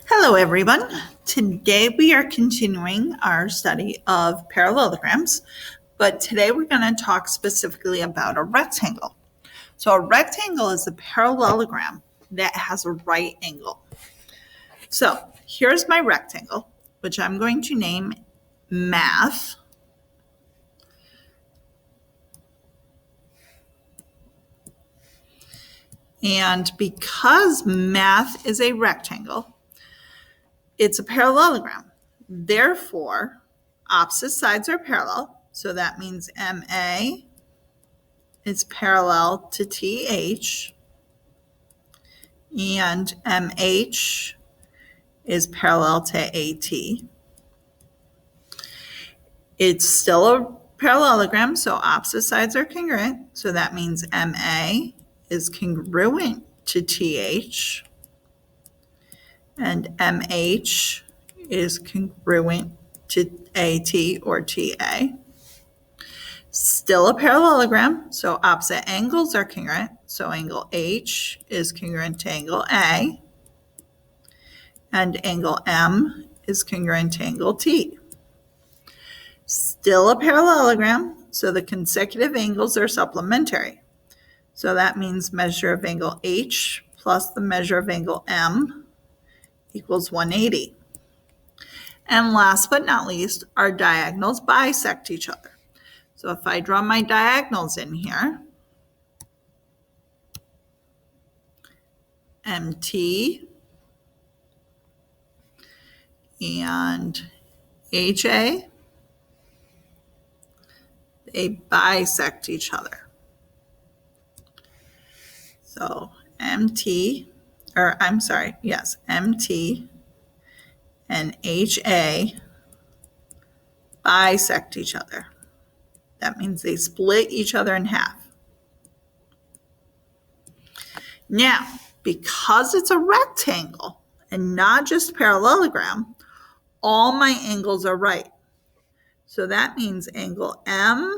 Hello, everyone. Today we are continuing our study of parallelograms, but today we're going to talk specifically about a rectangle. So, a rectangle is a parallelogram that has a right angle. So, here's my rectangle, which I'm going to name math. And because math is a rectangle, it's a parallelogram. Therefore, opposite sides are parallel. So that means MA is parallel to TH and MH is parallel to AT. It's still a parallelogram, so opposite sides are congruent. So that means MA is congruent to TH and MH is congruent to AT or TA. Still a parallelogram, so opposite angles are congruent. So angle H is congruent to angle A, and angle M is congruent to angle T. Still a parallelogram, so the consecutive angles are supplementary. So that means measure of angle H plus the measure of angle M equals 180. And last but not least, our diagonals bisect each other. So if I draw my diagonals in here, MT and HA, they bisect each other. So MT and HA bisect each other. That means they split each other in half. Now, because it's a rectangle and not just parallelogram, all my angles are right. So that means angle M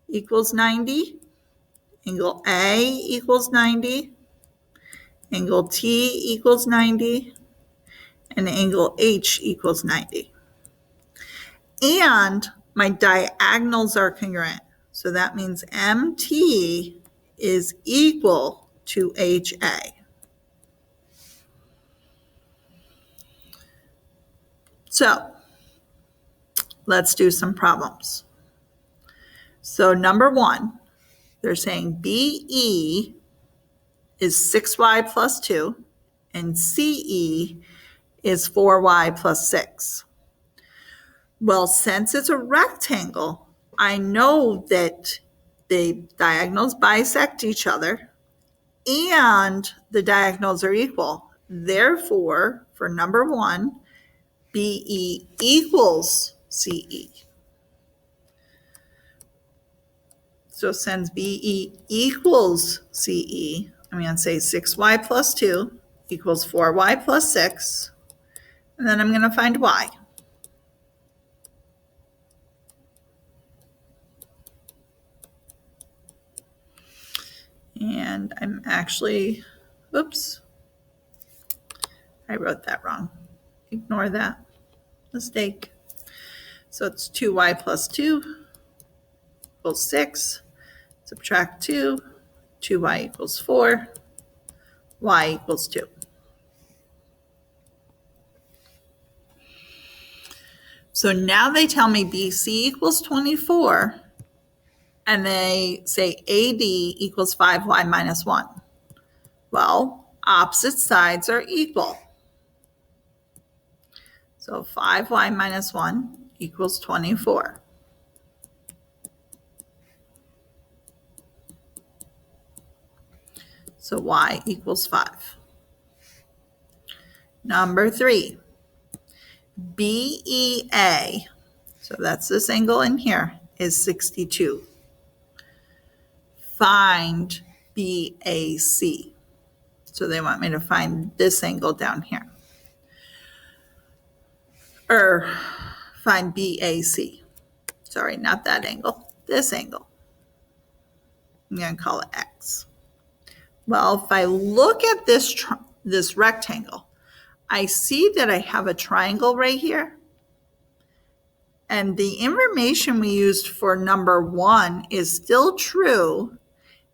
equals 90, angle A equals 90, angle T equals 90, and angle H equals 90. And my diagonals are congruent. So that means MT is equal to HA. So let's do some problems. So number one, they're saying BE is 6y plus 2 and CE is 4y plus 6. Well, since it's a rectangle, I know that the diagonals bisect each other and the diagonals are equal. Therefore, for number one, BE equals CE. So since BE equals CE, I'm going to say 6y plus 2 equals 4y plus 6. And then I'm going to find y. And I'm actually, oops, I wrote that wrong. Ignore that mistake. So it's 2y plus 2 equals 6. Subtract 2, 2y equals 4, y equals 2. So now they tell me BC equals 24, and they say AD equals 5y minus 1. Well, opposite sides are equal. So 5y minus 1 equals 24. So y equals 5. Number 3, BEA, so that's this angle in here, is 62. Find BAC. So they want me to find this angle down here. Or find BAC. Sorry, not that angle, this angle. I'm going to call it X. Well, if I look at this rectangle, I see that I have a triangle right here. And the information we used for number 1 is still true,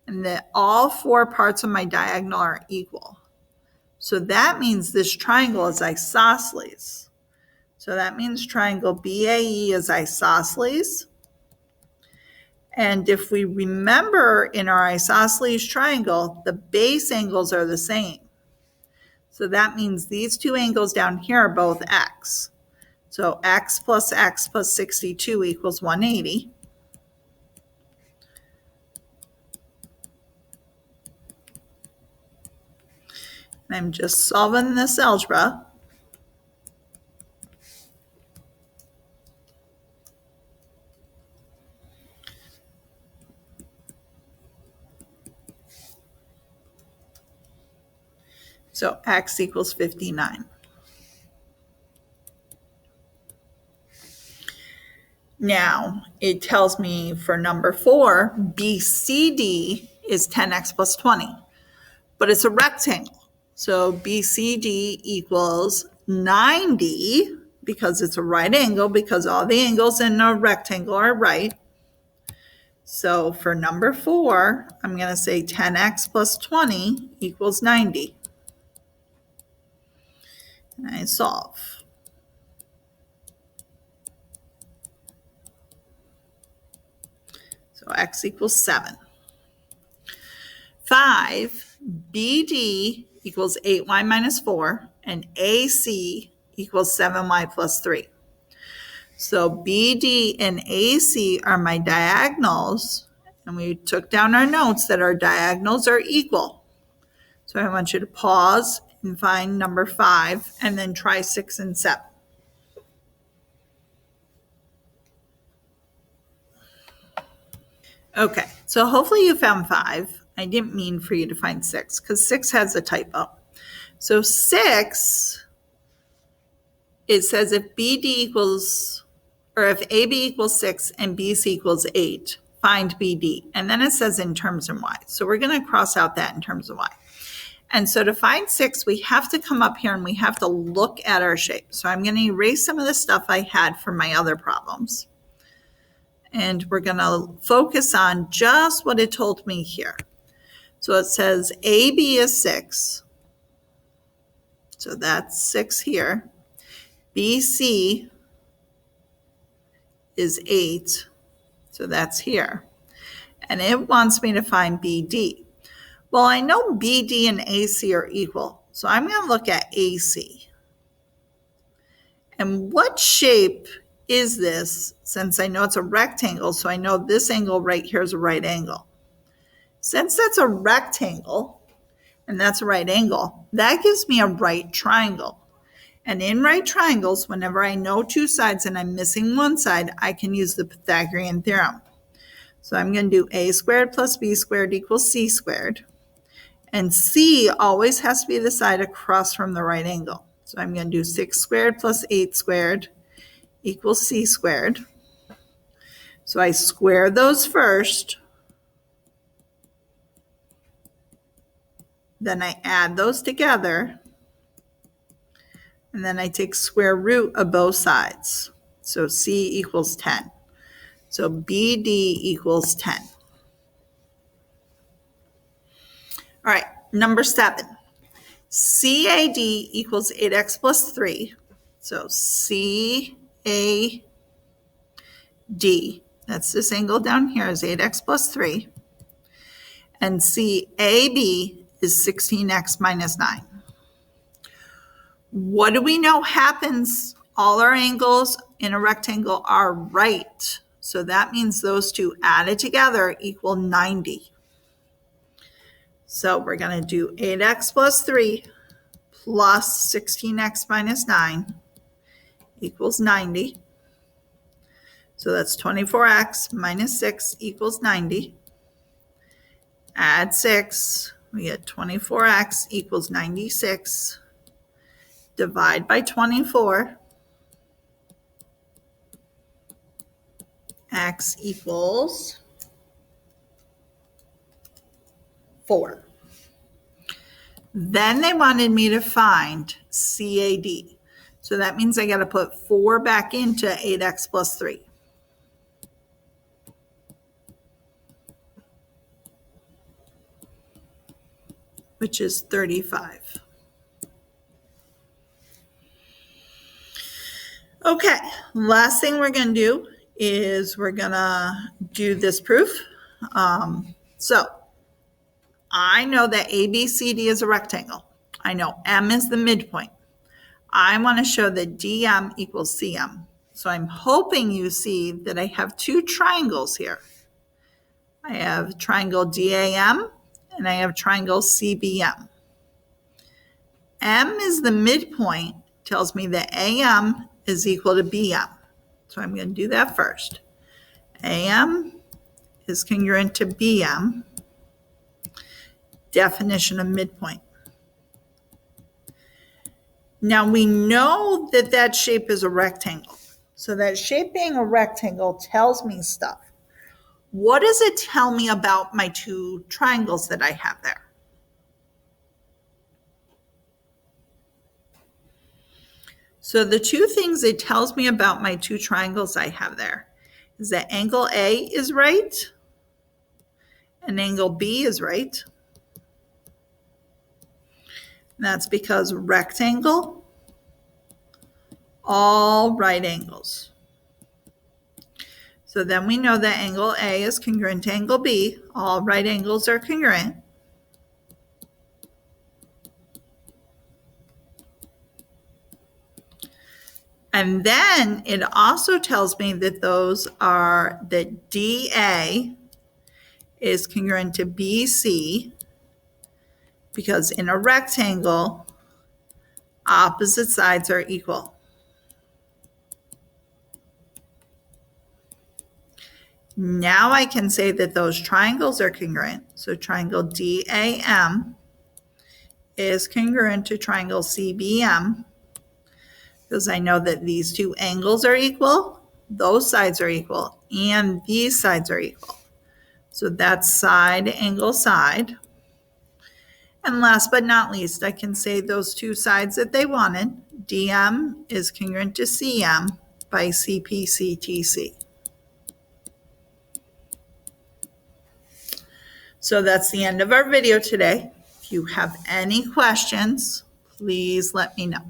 and that all 4 parts of my diagonal are equal. So that means this triangle is isosceles. So that means triangle BAE is isosceles. And if we remember in our isosceles triangle, the base angles are the same. So that means these 2 angles down here are both x. So x plus 62 equals 180. I'm just solving this algebra. So x equals 59. Now, it tells me for number 4, BCD is 10x plus 20, but it's a rectangle. So BCD equals 90 because it's a right angle, because all the angles in a rectangle are right. So for number 4, I'm going to say 10x plus 20 equals 90. And I solve. So x equals 7. 5, BD equals 8y minus 4, and AC equals 7y plus 3. So BD and AC are my diagonals, and we took down our notes that our diagonals are equal. So I want you to pause and find number 5, and then try 6 and 7. Okay, so hopefully you found 5. I didn't mean for you to find 6 because 6 has a typo. So 6, it says if BD equals, or if AB equals 6 and BC equals 8, find BD. And then it says in terms of y. So we're going to cross out that in terms of y. And so to find 6, we have to come up here and we have to look at our shape. So I'm going to erase some of the stuff I had from my other problems. And we're going to focus on just what it told me here. So it says AB is 6. So that's 6 here. BC is 8. So that's here. And it wants me to find BD. Well, I know BD and AC are equal. So I'm going to look at AC. And what shape is this? Since I know it's a rectangle, so I know this angle right here is a right angle. Since that's a rectangle, and that's a right angle, that gives me a right triangle. And in right triangles, whenever I know 2 sides and I'm missing one side, I can use the Pythagorean theorem. So I'm going to do a squared plus b squared equals c squared. And c always has to be the side across from the right angle. So I'm going to do 6 squared plus 8 squared equals c squared. So I square those first. Then I add those together. And then I take square root of both sides. So c equals 10. So BD equals 10. All right, number 7. CAD equals 8x plus 3. So CAD, that's this angle down here, is 8x plus 3. And CAB is 16x minus 9. What do we know happens? All our angles in a rectangle are right. So that means those two added together equal 90. So we're going to do 8x plus 3 plus 16x minus 9 equals 90. So that's 24x minus 6 equals 90. Add 6, we get 24x equals 96. Divide by 24. X equals 4. Then they wanted me to find CAD. So that means I got to put 4 back into 8x plus 3. Which is 35. Okay, last thing we're going to do is we're going to do this proof. So I know that ABCD is a rectangle. I know M is the midpoint. I want to show that DM equals CM. So I'm hoping you see that I have 2 triangles here. I have triangle DAM and I have triangle CBM. M is the midpoint, tells me that AM is equal to BM. So I'm going to do that first. AM is congruent to BM. Definition of midpoint. Now we know that that shape is a rectangle. So that shape being a rectangle tells me stuff. What does it tell me about my 2 triangles that I have there? So the 2 things it tells me about my 2 triangles I have there is that angle A is right and angle B is right. And that's because rectangle, all right angles. So then we know that angle A is congruent to angle B. All right angles are congruent. And then it also tells me that that DA is congruent to BC because in a rectangle, opposite sides are equal. Now I can say that those triangles are congruent. So triangle DAM is congruent to triangle CBM because I know that these 2 angles are equal, those sides are equal, and these sides are equal. So that's side, angle, side. And last but not least, I can say those 2 sides that they wanted. DM is congruent to CM by CPCTC. So that's the end of our video today. If you have any questions, please let me know.